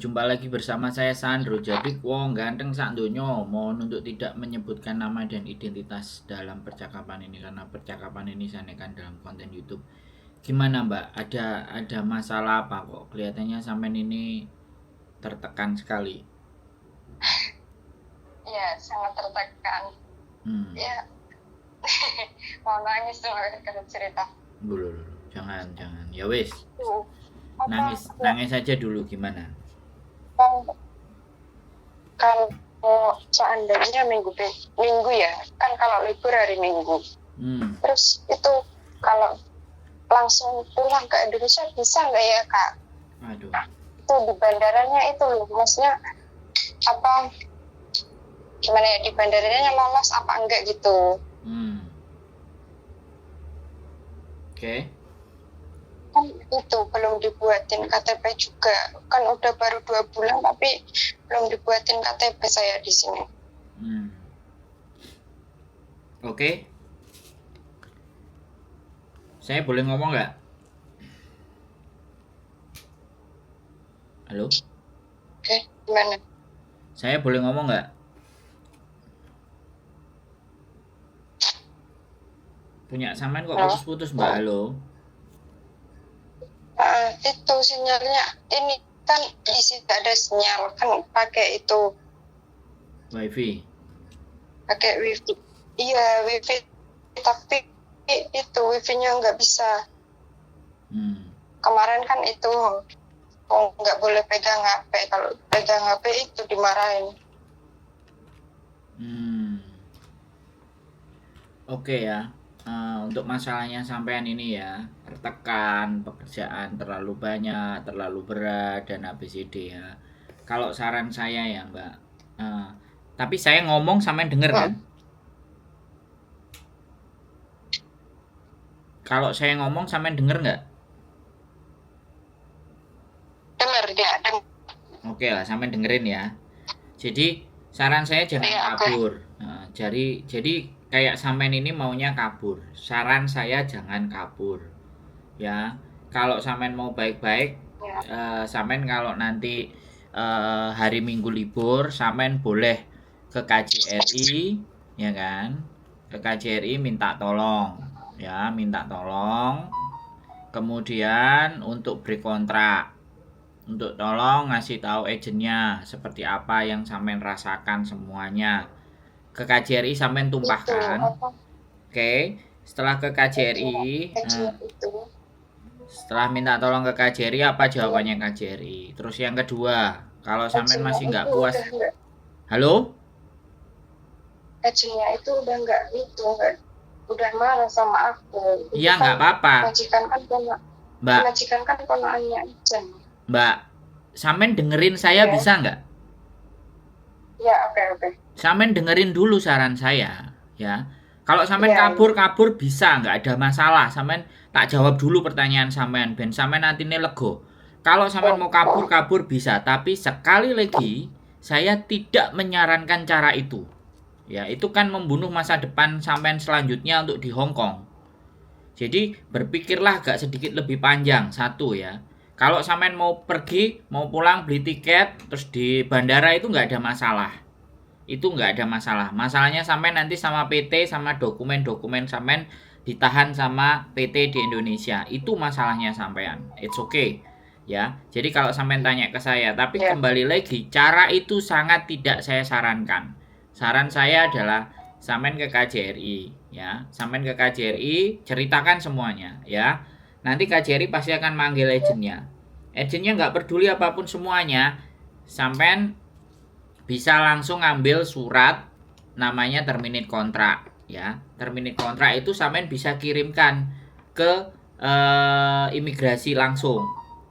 jumpa lagi bersama saya Sandro. Jadi wong ganteng sak donya mohon untuk tidak menyebutkan nama dan identitas dalam percakapan ini karena percakapan ini saya nekan dalam konten YouTube. Gimana Mbak? Ada masalah apa kok? Kelihatannya sampean ini tertekan sekali. Ya, sangat tertekan. Ya, mau nangis tuh kalau cerita. Dulu, jangan. Ya wis, Apa? nangis aja dulu gimana? Kalau seandainya minggu ya, kan kalau libur hari Minggu. Terus itu kalau langsung pulang ke Indonesia bisa nggak ya Kak? Aduh. Itu di bandaranya itu loh, maksudnya apa? Gimana ya, di bandaranya lolos apa enggak gitu? Oke. Kan itu belum dibuatin KTP juga, kan udah baru 2 bulan tapi belum dibuatin KTP saya di sini. Oke. Saya boleh ngomong nggak? Halo? Oke, gimana? Saya boleh ngomong nggak? Punya sampean kok putus-putus Mbak, halo? Itu sinyalnya, ini kan di sini ada sinyal, kan pakai itu Wifi. Pakai wifi. Iya, wifi, tapi itu wifi-nya nggak bisa. Kemarin kan itu nggak boleh pegang HP, kalau pegang HP itu dimarahin. Oke ya. Untuk masalahnya sampean ini ya, tertekan, pekerjaan terlalu banyak, terlalu berat dan ABCD ya. Kalau saran saya ya Mbak, tapi saya ngomong sampean denger kan? Kalau saya ngomong sampean denger nggak? Dengar dia. Oke lah, sampean dengerin ya. Jadi saran saya jangan kabur. Jadi kayak sampean ini maunya kabur. Saran saya jangan kabur. Ya, kalau sampean mau baik-baik, sampean kalau nanti hari Minggu libur, sampean boleh ke KJRI, ya kan? Ke KJRI minta tolong, ya, minta tolong. Kemudian untuk break kontrak, untuk tolong ngasih tahu agennya seperti apa yang sampean rasakan semuanya. Ke KJRI sampean tumpahkan. Oke, setelah ke KJRI, setelah minta tolong ke KJRI, apa jawabannya KJRI? Terus yang kedua, kalau sampean masih nggak puas, halo? Agennya itu udah nggak udah marah sama aku. Iya, nggak apa-apa. Majikan kan ponakannya aja. Mbak, sampean dengerin saya bisa nggak? Ya, oke. Sampean dengerin dulu saran saya, ya. Kalau sampean kabur bisa, nggak ada masalah. Sampean tak jawab dulu pertanyaan sampean, ben sampean nantinya lego. Kalau sampean mau kabur bisa, tapi sekali lagi saya tidak menyarankan cara itu. Ya, itu kan membunuh masa depan sampean selanjutnya untuk di Hong Kong. Jadi berpikirlah agak sedikit lebih panjang, satu ya. Kalau sampean mau pergi, mau pulang, beli tiket, terus di bandara itu nggak ada masalah. Itu nggak ada masalah. Masalahnya sampean nanti sama PT, sama dokumen-dokumen sampean ditahan sama PT di Indonesia. Itu masalahnya sampean. It's okay. Ya, jadi kalau sampean tanya ke saya, tapi kembali lagi, cara itu sangat tidak saya sarankan. Saran saya adalah sampean ke KJRI, ya. Sampean ke KJRI, ceritakan semuanya, ya. Nanti KJRI pasti akan manggil agennya. Agennya nggak peduli apapun semuanya, sampean bisa langsung ambil surat namanya terminate kontrak, ya. Terminate kontrak itu sampean bisa kirimkan ke imigrasi langsung.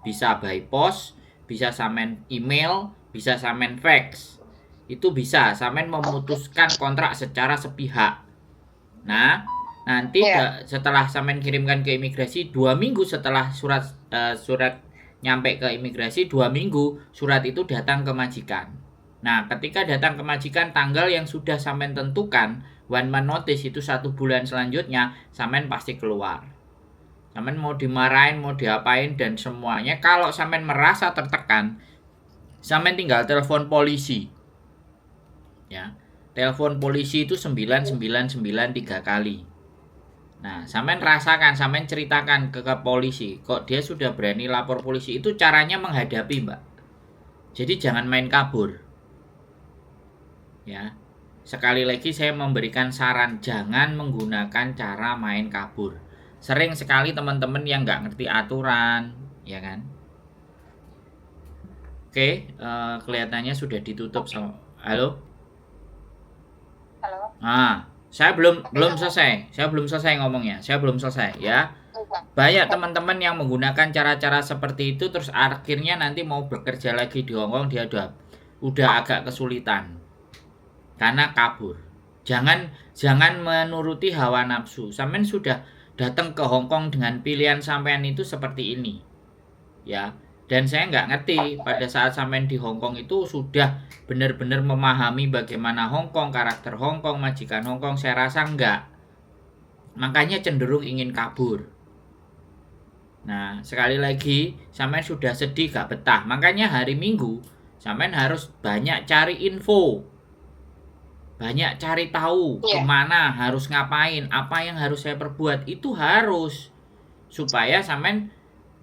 Bisa by post, bisa sampean email, bisa sampean fax. Itu bisa sampean memutuskan kontrak secara sepihak. Nah, nanti setelah sampean kirimkan ke imigrasi 2 minggu setelah surat nyampe ke imigrasi, 2 minggu surat itu datang ke majikan. Nah, ketika datang ke majikan tanggal yang sudah sampean tentukan, 1 month notice itu 1 bulan selanjutnya, sampean pasti keluar. Sampean mau dimarahin, mau diapain dan semuanya, kalau sampean merasa tertekan, sampean tinggal telepon polisi. Ya. Telepon polisi itu 9993 kali. Nah, sampean rasakan, sampean ceritakan ke polisi, kok dia sudah berani lapor polisi. Itu caranya menghadapi, Mbak. Jadi jangan main kabur. Ya. Sekali lagi saya memberikan saran, jangan menggunakan cara main kabur. Sering sekali teman-teman yang nggak ngerti aturan, ya kan? Oke, kelihatannya sudah ditutup. Halo? Halo. Saya belum selesai. Saya belum selesai ngomongnya. Saya belum selesai ya. Banyak teman-teman yang menggunakan cara-cara seperti itu terus akhirnya nanti mau bekerja lagi di Hongkong dia udah agak kesulitan. Karena kabur. Jangan menuruti hawa nafsu. Sampean sudah datang ke Hongkong dengan pilihan sampean itu seperti ini. Ya. Dan saya nggak ngerti pada saat sampean di Hongkong itu sudah benar-benar memahami bagaimana Hongkong, karakter Hongkong, majikan Hongkong. Saya rasa enggak. Makanya cenderung ingin kabur. Nah, sekali lagi, sampean sudah sedih gak betah. Makanya hari Minggu, sampean harus banyak cari info. Banyak cari tahu kemana harus ngapain, apa yang harus saya perbuat. Itu harus. Supaya sampean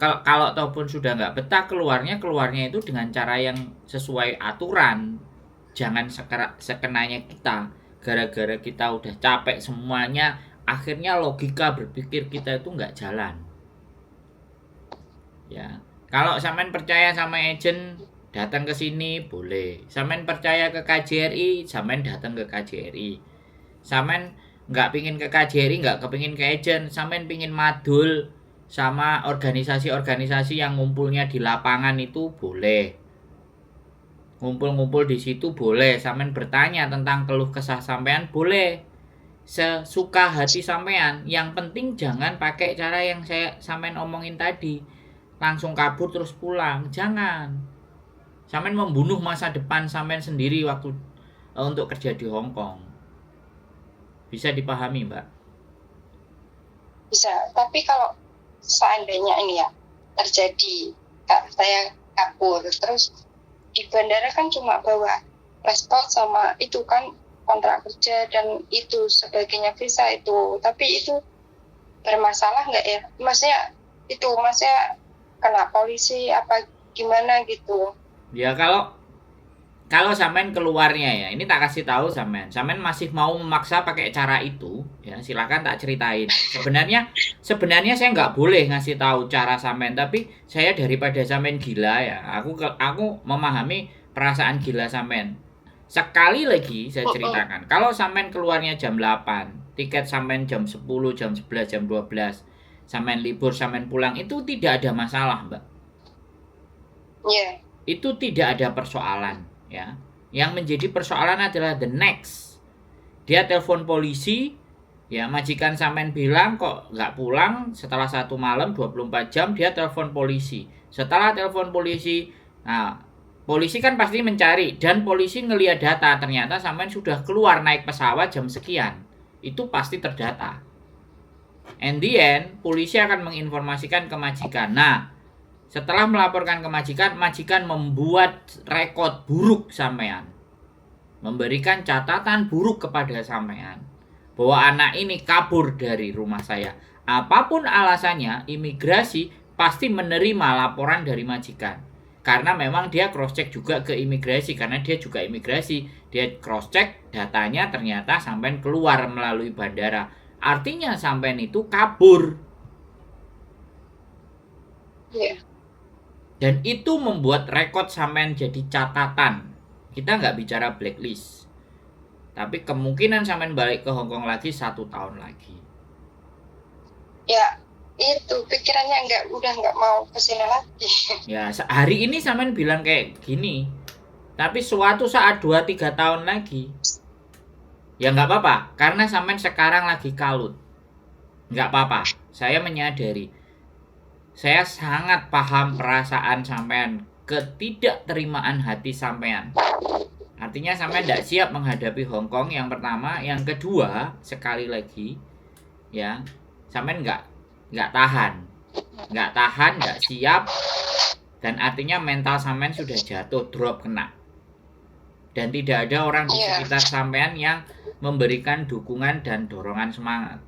kalau ataupun sudah nggak betah keluarnya itu dengan cara yang sesuai aturan. Jangan sekenanya kita. Gara-gara kita udah capek semuanya, akhirnya logika berpikir kita itu nggak jalan. Ya, kalau sampean percaya sama agen, datang ke sini boleh. Sampean percaya ke KJRI, sampean datang ke KJRI. Sampean nggak pingin ke KJRI, nggak kepingin ke agen, sampean pingin madul sama organisasi-organisasi yang ngumpulnya di lapangan itu boleh. Ngumpul-ngumpul di situ boleh. Sampean bertanya tentang keluh kesah sampean boleh. Sesuka hati sampean. Yang penting jangan pakai cara yang sampean omongin tadi. Langsung kabur terus pulang. Jangan. Sampean membunuh masa depan sampean sendiri waktu untuk kerja di Hongkong. Bisa dipahami, Mbak? Bisa. Tapi kalau seandainya ini ya terjadi saya kabur terus di bandara kan cuma bawa paspor sama itu kan kontrak kerja dan itu sebagainya visa itu, tapi itu bermasalah nggak ya? Maksudnya kena polisi apa gimana gitu? Ya kalau sampean keluarnya ya, ini tak kasih tahu sampean masih mau memaksa pakai cara itu, ya silakan tak ceritain. Sebenarnya saya nggak boleh ngasih tahu cara sampean, tapi saya daripada sampean gila ya, aku memahami perasaan gila sampean. Sekali lagi saya ceritakan, kalau sampean keluarnya jam 8, tiket sampean jam 10, jam 11, jam 12, sampean libur, sampean pulang, itu tidak ada masalah, Mbak. Yeah. Itu tidak ada persoalan. Ya, yang menjadi persoalan adalah the next. Dia telepon polisi, ya majikan sampean bilang kok nggak pulang setelah 1 malam 24 jam dia telepon polisi. Setelah telepon polisi, nah polisi kan pasti mencari dan polisi ngelihat data ternyata sampean sudah keluar naik pesawat jam sekian. Itu pasti terdata. And the end, polisi akan menginformasikan ke majikan. Nah, setelah melaporkan ke majikan, majikan membuat rekod buruk sampean. Memberikan catatan buruk kepada sampean. Bahwa anak ini kabur dari rumah saya. Apapun alasannya, imigrasi pasti menerima laporan dari majikan. Karena memang dia cross check juga ke imigrasi. Karena dia juga imigrasi. Dia cross check datanya ternyata sampean keluar melalui bandara. Artinya sampean itu kabur. Iya. Dan itu membuat rekod sampean jadi catatan. Kita nggak bicara blacklist. Tapi kemungkinan sampean balik ke Hongkong lagi 1 tahun lagi. Ya, itu pikirannya udah nggak mau kesini lagi. Ya, hari ini sampean bilang kayak gini. Tapi suatu saat 2-3 tahun lagi, ya nggak apa-apa. Karena sampean sekarang lagi kalut. Nggak apa-apa. Saya menyadari. Saya sangat paham perasaan sampean, ketidakterimaan hati sampean. Artinya sampean tidak siap menghadapi Hongkong yang pertama, yang kedua sekali lagi, ya sampean nggak tahan, nggak siap Dan artinya mental sampean sudah jatuh, drop, kena. Dan tidak ada orang di sekitar sampean yang memberikan dukungan dan dorongan semangat.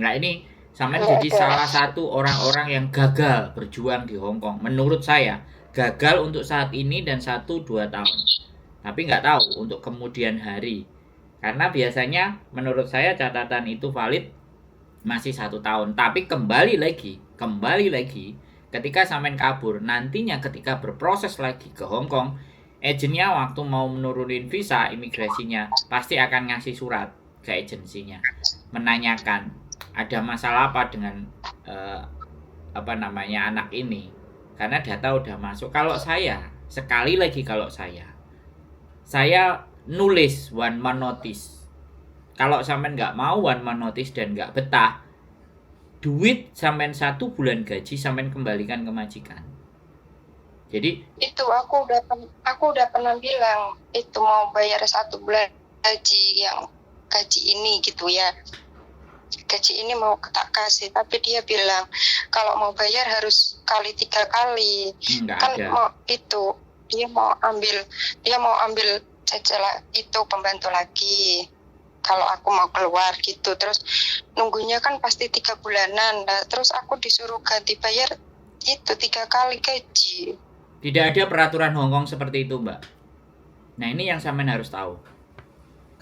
Nah ini sampean jadi salah satu orang-orang yang gagal berjuang di Hong Kong. Menurut saya gagal untuk saat ini dan 1-2 tahun. Tapi nggak tahu untuk kemudian hari. Karena biasanya menurut saya catatan itu valid masih 1 tahun. Tapi kembali lagi ketika sampean kabur, nantinya ketika berproses lagi ke Hong Kong, agennya waktu mau menurunin visa imigrasinya pasti akan ngasih surat ke agensinya menanyakan ada masalah apa dengan anak ini, karena data udah masuk. Kalau saya sekali lagi saya nulis 1 month notice. Kalau sampean nggak mau 1 month notice dan nggak betah, duit sampean 1 bulan gaji sampean kembalikan ke majikan. Jadi itu aku udah pernah bilang itu mau bayar 1 bulan gaji yang gaji ini gitu ya. Gaji ini mau tak kasih, tapi dia bilang kalau mau bayar harus kali 3 kali. Kan ada. Mau itu dia mau ambil cecil itu pembantu lagi. Kalau aku mau keluar gitu, terus nunggunya kan pasti 3 bulanan. Nah, terus aku disuruh ganti bayar itu 3 kali gaji. Tidak ada peraturan Hong Kong seperti itu, Mbak. Nah, ini yang sampean harus tahu.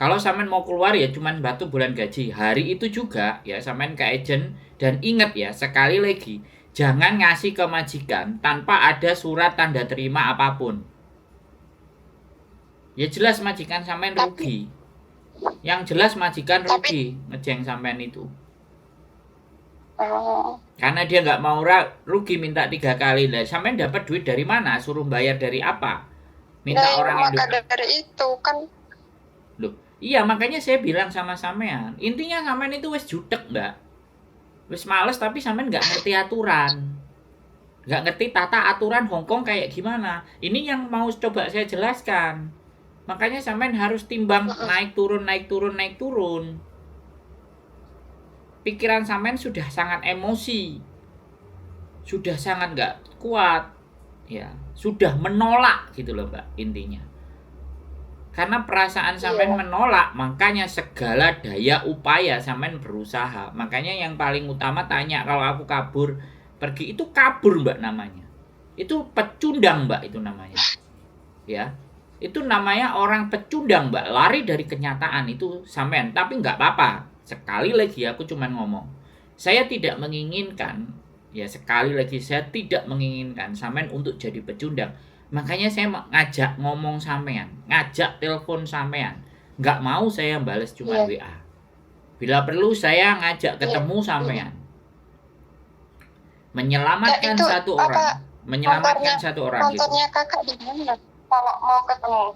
Kalau sampean mau keluar ya cuman batu bulan gaji. Hari itu juga ya sampean ke agent, dan ingat ya sekali lagi, jangan ngasih ke majikan tanpa ada surat tanda terima apapun. Ya jelas majikan sampean rugi. Yang jelas majikan rugi ngejeng sampean itu. Karena dia nggak mau rugi minta 3 kali. Lah sampean dapat duit dari mana? Suruh bayar dari apa? Minta orang Indonesia. Maka dari itu kan. Loh, iya makanya saya bilang sama sampean. Intinya sampean itu wis jutek, Mbak. Wis males tapi sampean nggak ngerti aturan. Nggak ngerti tata aturan Hong Kong kayak gimana. Ini yang mau coba saya jelaskan. Makanya sampean harus timbang naik turun. Pikiran sampean sudah sangat emosi. Sudah sangat nggak kuat. Ya, sudah menolak gitu loh, Mbak, intinya. Karena perasaan sampean menolak, makanya segala daya upaya sampean berusaha. Makanya yang paling utama tanya, kalau aku kabur, pergi, itu kabur, Mbak, namanya. Itu pecundang, Mbak, itu namanya. Ya. Itu namanya orang pecundang, Mbak, lari dari kenyataan itu sampean. Tapi nggak apa-apa. Sekali lagi aku cuman ngomong. Saya tidak menginginkan, ya sekali lagi saya tidak menginginkan sampean untuk jadi pecundang. Makanya saya ngajak ngomong sampean, ngajak telepon sampean. Nggak mau saya balas cuma WA. Bila perlu saya ngajak ketemu sampean. Menyelamatkan satu orang. Menyelamatkan satu orang gitu. Nontonnya kakak di mana? Kalau mau ketemu.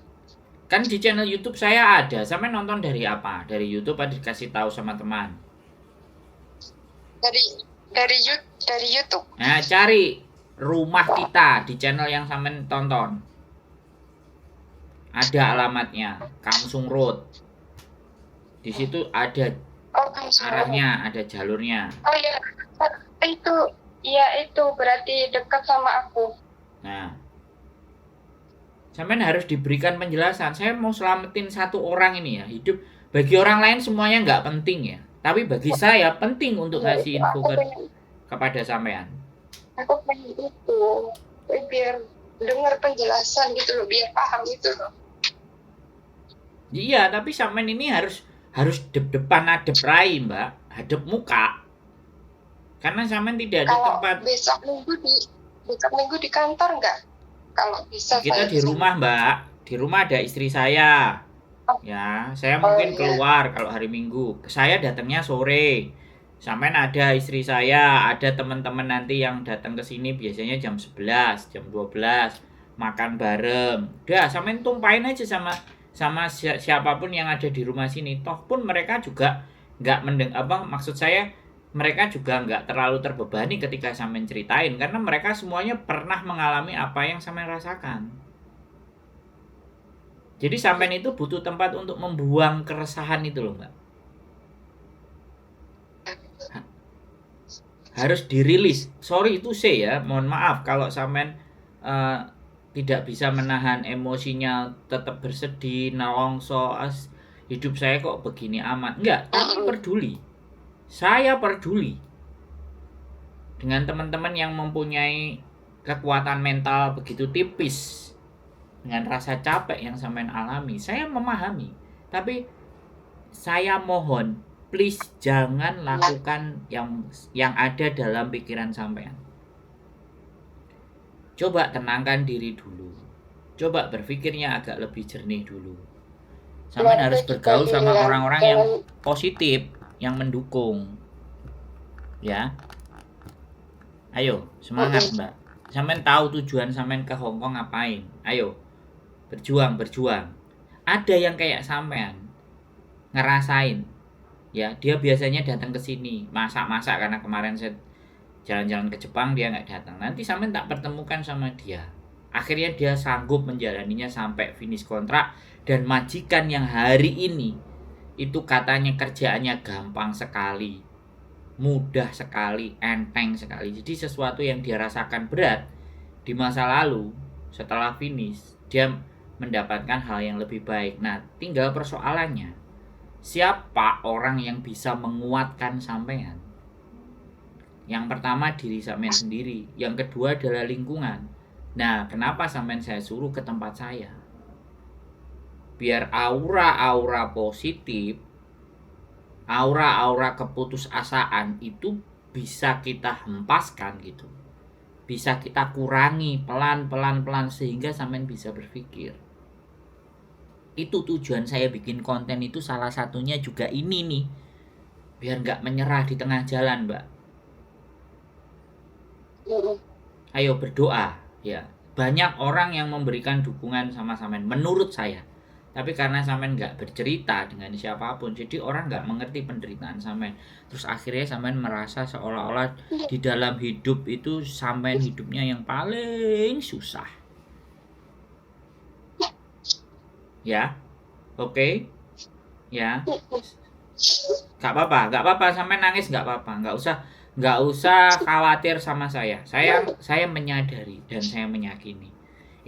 Kan di channel YouTube saya ada. Sampai nonton dari apa? Dari YouTube atau dikasih tahu sama teman? Dari YouTube. Nah, cari Rumah Kita di channel yang sampean tonton. Ada alamatnya, Kamsung Road. Di situ ada arahnya, ada jalurnya. Oh iya, itu berarti dekat sama aku. Nah, sampean harus diberikan penjelasan. Saya mau selamatin satu orang ini ya, hidup. Bagi orang lain semuanya nggak penting ya. Tapi bagi saya penting untuk ngasih info kepada sampean. Aku pengen itu, biar dengar penjelasan gitu loh, biar paham gitu loh. Iya, tapi sampean ini harus depan hadap rai, Mbak, hadap muka. Karena sampean tidak ada tempat. Besok minggu di kantor nggak? Kalau bisa kita di rumah, Mbak. Di rumah ada istri saya. Ya, saya mungkin keluar kalau hari Minggu. Saya datangnya sore. Sampai ada istri saya, ada teman-teman nanti yang datang ke sini biasanya jam 11, jam 12, makan bareng. Udah, sampean tumpahin aja sama siapapun yang ada di rumah sini. Toh pun mereka juga nggak maksud saya mereka juga nggak terlalu terbebani ketika sampean ceritain, karena mereka semuanya pernah mengalami apa yang sampean rasakan. Jadi sampean itu butuh tempat untuk membuang keresahan itu loh, Mbak. Harus dirilis. Sorry itu saya ya, mohon maaf kalau sampean eh, tidak bisa menahan emosinya, tetap bersedih, nelongso, hidup saya kok begini amat. Enggak, tapi peduli. Saya peduli dengan teman-teman yang mempunyai kekuatan mental begitu tipis, dengan rasa capek yang sampean alami. Saya memahami, tapi saya mohon please jangan lakukan yang ada dalam pikiran sampean. Coba tenangkan diri dulu. Coba berpikirnya agak lebih jernih dulu. Sampean harus bergaul sama orang-orang yang positif, yang mendukung. Ya. Ayo, semangat, Mbak. Sampean tahu tujuan sampean ke Hong Kong ngapain? Ayo. Berjuang. Ada yang kayak sampean ngerasain. Ya, dia biasanya datang ke sini, masak-masak karena kemarin saya jalan-jalan ke Jepang dia nggak datang. Nanti sampean tak pertemukan sama dia. Akhirnya dia sanggup menjalaninya sampai finish kontrak, dan majikan yang hari ini itu katanya kerjaannya gampang sekali, mudah sekali, enteng sekali. Jadi sesuatu yang dia rasakan berat di masa lalu, setelah finish dia mendapatkan hal yang lebih baik. Nah, tinggal persoalannya, siapa orang yang bisa menguatkan sampean? Yang pertama diri sampean sendiri, yang kedua adalah lingkungan. Nah, kenapa sampean saya suruh ke tempat saya? Biar aura-aura positif, aura-aura keputusasaan itu bisa kita hempaskan gitu. Bisa kita kurangi pelan-pelan sehingga sampean bisa berpikir. Itu tujuan saya bikin konten itu, salah satunya juga ini nih. Biar nggak menyerah di tengah jalan, Mbak. Ayo berdoa, ya. Banyak orang yang memberikan dukungan sama sampean menurut saya. Tapi karena sampean nggak bercerita dengan siapapun, jadi orang nggak mengerti penderitaan sampean. Terus akhirnya sampean merasa seolah-olah di dalam hidup itu sampean hidupnya yang paling susah. Ya, oke, ya, nggak apa-apa, sampai nangis nggak apa-apa, nggak usah khawatir sama saya. Saya menyadari dan saya meyakini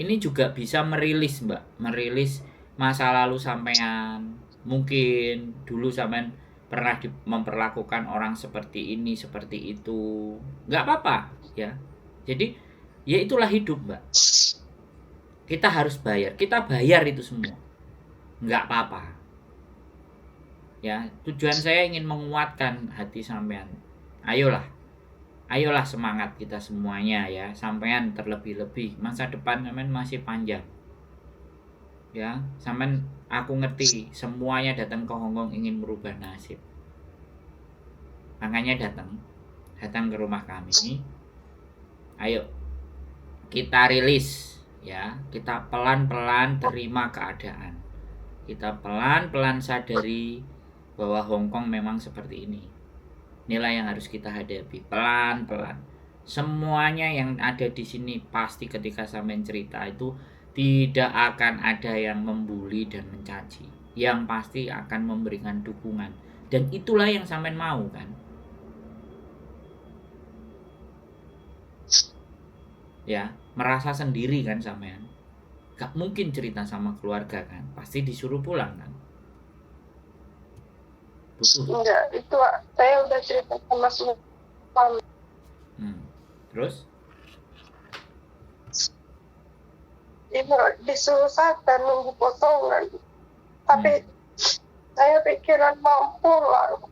ini juga bisa merilis, Mbak, merilis masa lalu sampean. Mungkin dulu sampean pernah memperlakukan orang seperti ini, seperti itu, nggak apa-apa, ya. Jadi ya itulah hidup, Mbak. Kita harus kita bayar itu semua. Nggak apa-apa, ya. Tujuan saya ingin menguatkan hati sampean. Ayolah semangat kita semuanya, ya. Sampean terlebih-lebih, masa depan sampean masih panjang, ya. Sampean, aku ngerti semuanya datang ke Hong Kong ingin merubah nasib, makanya datang ke rumah kami. Ayo kita rilis, ya. Kita pelan-pelan terima keadaan. Kita pelan-pelan sadari bahwa Hong Kong memang seperti ini. Inilah yang harus kita hadapi pelan-pelan. Semuanya yang ada di sini pasti ketika sampean cerita itu tidak akan ada yang membuli dan mencaci. Yang pasti akan memberikan dukungan. Dan itulah yang sampean mau, kan? Ya, merasa sendiri kan sampean? Gak mungkin cerita sama keluarga kan, pasti disuruh pulang kan. Butuh. Enggak, itu saya udah cerita sama suami. Terus? Ibu disuruh dan nunggu potongan, tapi saya pikiran mau pulang.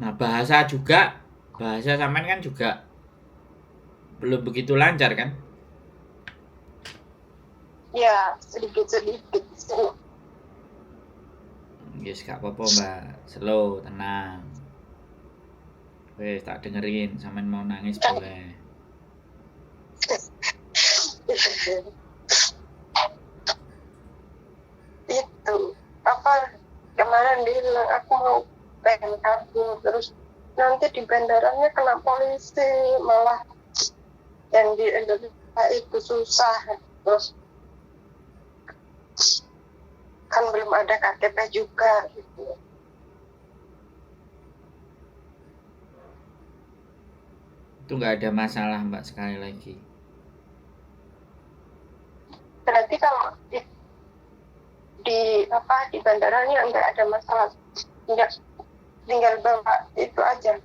Nah, bahasa sampean kan juga belum begitu lancar kan? Ya, sedikit. Yes, gak apa-apa, Mbak. Slow, tenang. Wes, tak dengerin. Sampean mau nangis boleh. Itu kemarin dia bilang aku mau pengen kabur, terus nanti di bandaranya kena polisi, malah yang di Indonesia itu susah, terus kan belum ada KTP juga gitu. Itu nggak ada masalah Mbak, sekali lagi. Berarti kalau di bandaranya nggak ada masalah, tinggal bawa itu aja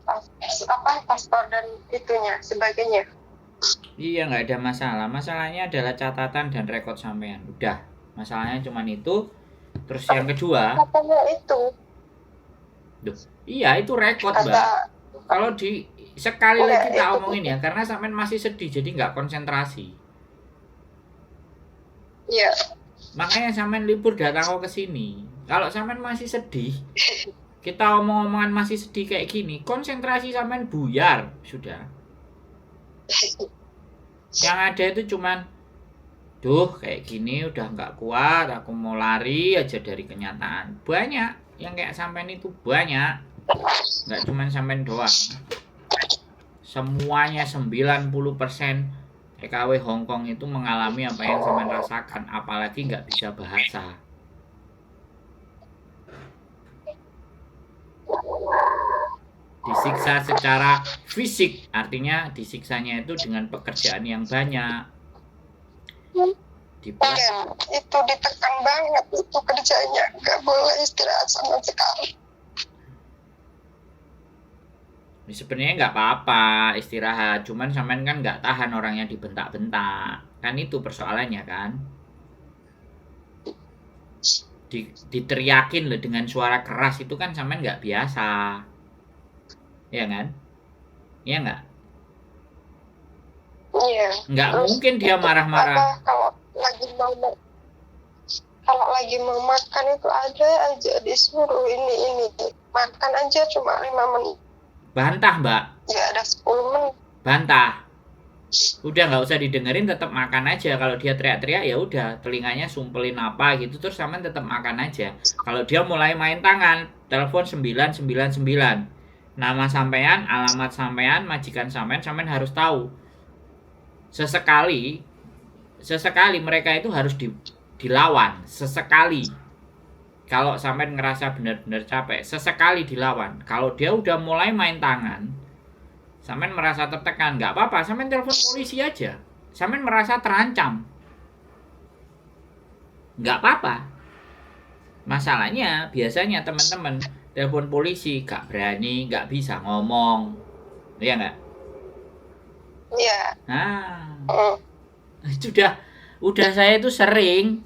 paspor dan itunya sebagainya. Iya, nggak ada masalah. Masalahnya adalah catatan dan rekod sampean. Udah, masalahnya cuman itu. Terus yang kedua, katanya itu. Duh, iya itu rekod Mbak. Kalau sekali lagi tak omongin ya, karena sampean masih sedih, jadi nggak konsentrasi. Iya. Makanya sampean libur datang ke sini. Kalau sampean masih sedih, kita omong-omongan masih sedih kayak gini, konsentrasi sampean buyar sudah. Yang ada itu cuman, duh kayak gini udah nggak kuat, aku mau lari aja dari kenyataan. Banyak yang kayak sampean itu, banyak. Nggak cuman sampean doang. Semuanya 90% TKW Hongkong itu mengalami apa yang sampean rasakan, apalagi nggak bisa bahasa. Disiksa secara fisik, artinya disiksanya itu dengan pekerjaan yang banyak. Itu ditekan banget itu kerjanya, nggak boleh istirahat sama sekali. Sebenarnya nggak apa-apa istirahat, cuman sampean kan nggak tahan orangnya dibentak-bentak, kan itu persoalannya kan. Diteriakin loh dengan suara keras itu kan sampean nggak biasa, ya kan? Iya nggak? Iya. Nggak mungkin dia marah-marah. Kalau lagi mau makan itu ada aja disuruh ini makan aja cuma 5 menit. Bantah Mbak. Ya ada 10 menit. Bantah. Udah nggak usah didengerin, tetap makan aja. Kalau dia teriak-teriak ya udah, telinganya sumpelin apa gitu, terus sampean tetap makan aja. Kalau dia mulai main tangan, telepon 999. Nama sampean, alamat sampean, majikan sampean harus tahu. Sesekali mereka itu harus dilawan, sesekali. Kalau sampean ngerasa benar-benar capek, sesekali dilawan. Kalau dia udah mulai main tangan, sampean merasa tertekan, nggak apa-apa, sampean telepon polisi aja. Sampean merasa terancam, nggak apa-apa. Masalahnya biasanya teman-teman telepon polisi nggak berani, nggak bisa ngomong, ya nggak? Iya. Nah, udah saya itu sering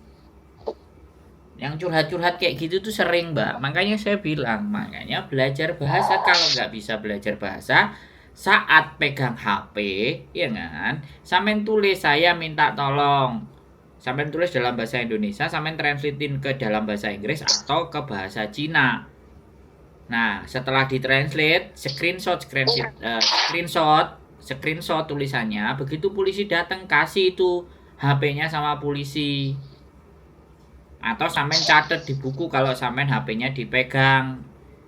yang curhat-curhat kayak gitu tuh sering Mbak. Makanya saya bilang, makanya belajar bahasa. Kalau nggak bisa belajar bahasa, saat pegang HP, ya kan, sampean tulis saya minta tolong. Sampean tulis dalam bahasa Indonesia, sampean translatein ke dalam bahasa Inggris atau ke bahasa Cina. Nah, setelah ditranslate, screenshot tulisannya. Begitu polisi datang, kasih itu HP-nya sama polisi. Atau sampean catat di buku kalau sampean HP-nya dipegang.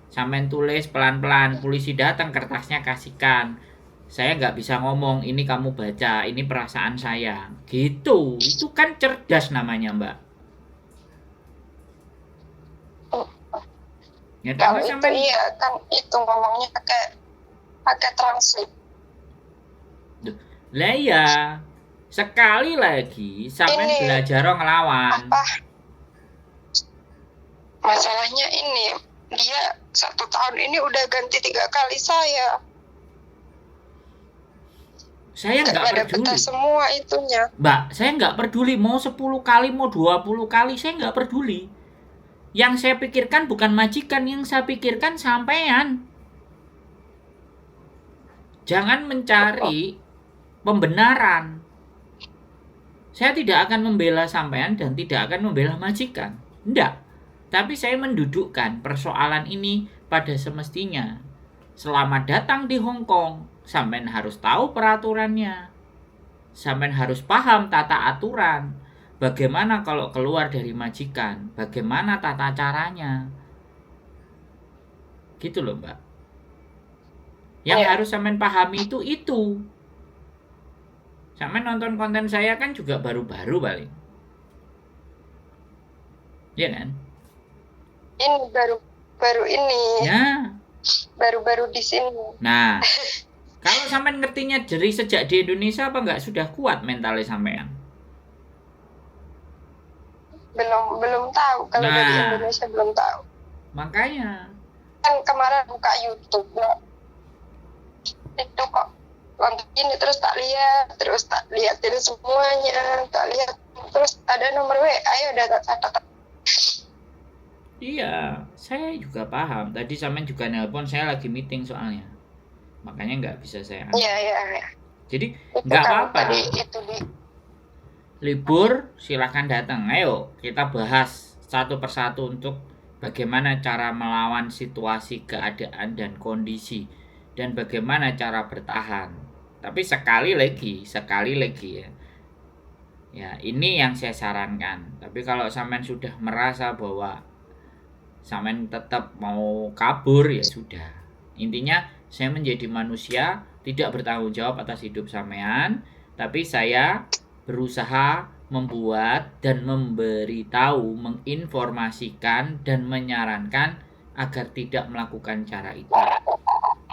Sampean tulis pelan-pelan, polisi datang kertasnya kasihkan. Saya nggak bisa ngomong, ini kamu baca, ini perasaan saya. Gitu, itu kan cerdas namanya Mbak. Ya, kalau itu sampean, iya kan itu ngomongnya pakai translate. Lah iya, sekali lagi sampean belajar ngelawan. Masalahnya ini, dia 1 tahun ini udah ganti 3 kali saya. Saya nggak peduli. Semua itunya. Mbak, saya nggak peduli mau 10 kali, mau 20 kali, saya nggak peduli. Yang saya pikirkan bukan majikan, yang saya pikirkan sampean. Jangan mencari pembenaran. Saya tidak akan membela sampean dan tidak akan membela majikan. Enggak. Tapi saya mendudukkan persoalan ini pada semestinya. Selamat datang di Hongkong, sampean harus tahu peraturannya. Sampean harus paham tata aturan. Bagaimana kalau keluar dari majikan? Bagaimana tata caranya? Gitu loh, Mbak. Yang harus sampean pahami itu. Sampean nonton konten saya kan juga baru-baru paling. Iya kan? Ini baru ini. Nah, baru di sini. Nah, Kalau sampean ngertinya dari sejak di Indonesia apa enggak sudah kuat mentalnya sampean? Belum tahu kalau dari Indonesia belum tahu. Makanya kan kemarin buka YouTube itu kok konten ini terus tak lihatin semuanya, tak lihat terus ada nomor WA, ayo udah tak catat. Iya, saya juga paham. Tadi sampean juga nelpon, saya lagi meeting soalnya. Makanya nggak bisa saya angkat. Iya. Jadi itu nggak kan apa-apa. Libur silakan datang. Ayo kita bahas satu persatu untuk bagaimana cara melawan situasi keadaan dan kondisi dan bagaimana cara bertahan. Tapi sekali lagi ya. Ya, ini yang saya sarankan. Tapi kalau sampean sudah merasa bahwa sampean tetap mau kabur ya sudah. Intinya saya menjadi manusia tidak bertanggung jawab atas hidup sampean, tapi saya berusaha membuat dan memberitahu, menginformasikan dan menyarankan agar tidak melakukan cara itu.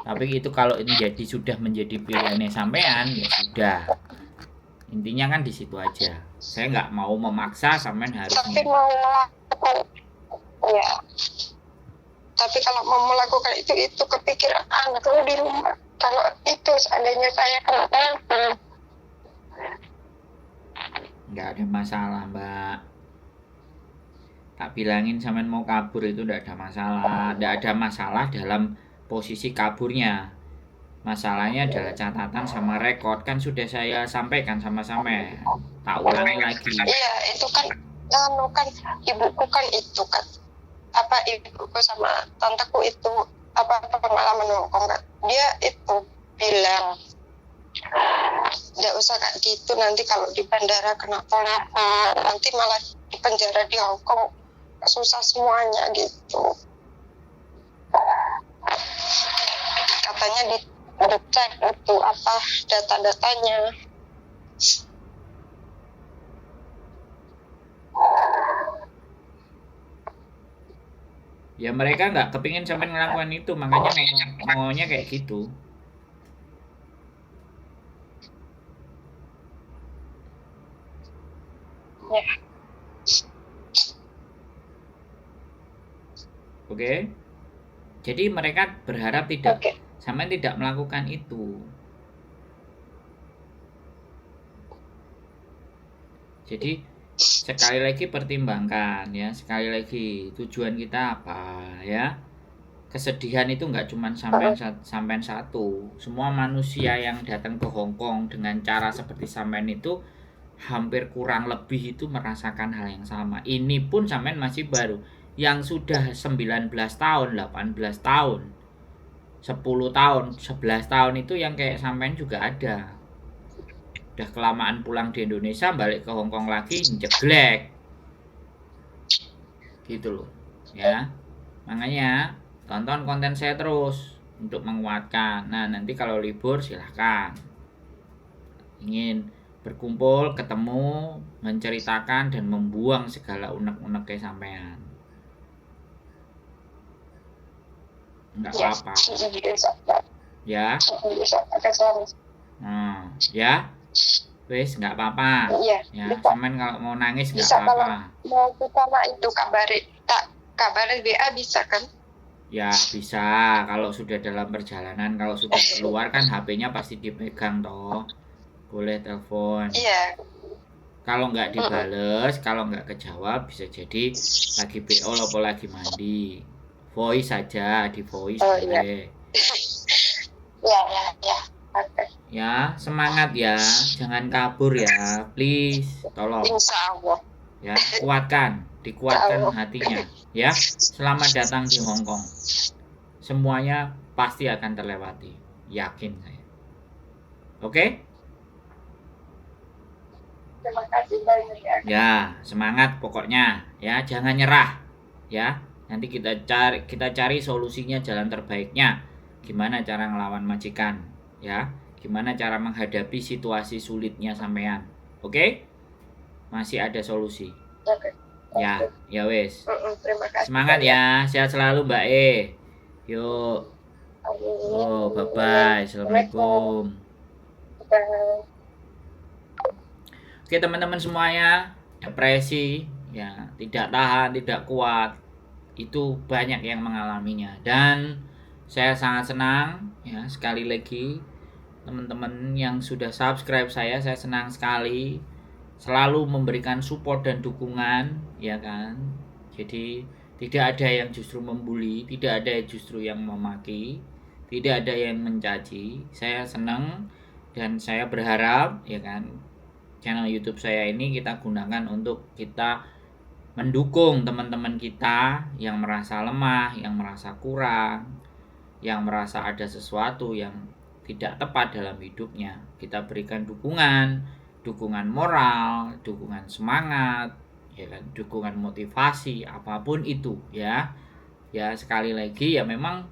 Tapi itu kalau ini sudah menjadi pilihannya sampean ya sudah. Intinya kan di situ aja. Saya nggak mau memaksa sampean harus. Tapi mau melakukan, ya. Tapi kalau mau melakukan itu kepikiran anak lu di rumah. Kalau itu seandainya saya kena, nggak ada masalah, Mbak. Tak bilangin sampean mau kabur itu nggak ada masalah. Nggak ada masalah dalam posisi kaburnya. Masalahnya adalah catatan sama rekod kan sudah saya sampaikan sama-sama. Tak ulangi lagi. Iya, itu kan ibuku kan itu kan ibuku sama tanteku itu pengalaman Hongkong kan. Dia itu bilang nggak usah kayak gitu, nanti kalau di bandara kena polisi nanti malah di penjara di Hongkong susah semuanya gitu. Katanya dicek itu data-datanya. Ya mereka nggak kepingin sampai ngelakuin itu, makanya maunya kayak gitu. Ya. Oke. Jadi mereka berharap sampai tidak melakukan itu. Jadi sekali lagi pertimbangkan ya, sekali lagi tujuan kita apa ya. Kesedihan itu nggak cuma sampean satu. Semua manusia yang datang ke Hongkong dengan cara seperti sampean itu hampir kurang lebih itu merasakan hal yang sama. Ini pun sampean masih baru. Yang sudah 19 tahun, 18 tahun, 10 tahun, 11 tahun itu yang kayak sampean juga ada. Udah kelamaan pulang di Indonesia, balik ke Hongkong lagi jeglek. Gitu loh. Ya. Makanya tonton konten saya terus untuk menguatkan. Nah, nanti kalau libur silahkan. Ingin berkumpul, ketemu, menceritakan dan membuang segala unek-unek kayak sampean. Enggak apa-apa. Ya. Ya. Wes enggak apa-apa. Iya. Ya, sampean kalau mau nangis enggak apa-apa. Mau sama itu kabarin WA bisa kan? Ya, bisa. Kalau sudah dalam perjalanan, kalau sudah keluar kan HP-nya pasti dipegang toh. Boleh telepon. Iya. Kalau nggak dibales, kalau nggak kejawab bisa jadi lagi BO atau lagi mandi. Voice saja, di voice boleh. Ya. Okay. Ya, semangat ya, jangan kabur ya, please, tolong. Insya Allah. Ya, dikuatkan hatinya. Ya, selamat datang di Hongkong. Semuanya pasti akan terlewati, yakin saya. Oke? Terima kasih banyak ya. Ya, semangat pokoknya. Ya, jangan nyerah. Ya, nanti kita cari solusinya, jalan terbaiknya. Gimana cara ngelawan majikan? Ya, gimana cara menghadapi situasi sulitnya sampean? Oke? Masih ada solusi. Oke. Ya wes. Terima kasih. Semangat ya, sehat selalu Mbak E. Yuk. Oh, bye-bye. Assalamualaikum. Oke, teman-teman semuanya, depresi ya, tidak tahan, tidak kuat, itu banyak yang mengalaminya. Dan saya sangat senang ya, sekali lagi teman-teman yang sudah subscribe saya senang sekali selalu memberikan support dan dukungan, ya kan. Jadi tidak ada yang justru membuli, tidak ada yang justru yang memaki, tidak ada yang mencaci. Saya senang dan saya berharap, ya kan, channel YouTube saya ini kita gunakan untuk kita mendukung teman-teman kita yang merasa lemah, yang merasa kurang, yang merasa ada sesuatu yang tidak tepat dalam hidupnya. Kita berikan dukungan, dukungan moral, dukungan semangat, ya kan, dukungan motivasi, apapun itu ya. Ya, sekali lagi ya, memang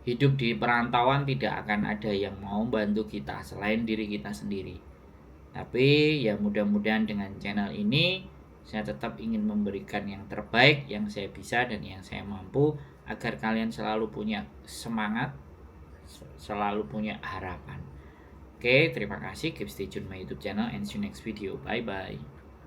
hidup di perantauan tidak akan ada yang mau bantu kita selain diri kita sendiri. Tapi ya mudah-mudahan dengan channel ini saya tetap ingin memberikan yang terbaik yang saya bisa dan yang saya mampu, agar kalian selalu punya semangat, selalu punya harapan. Oke, terima kasih. Keep stay tune my YouTube channel and see you next video. Bye bye.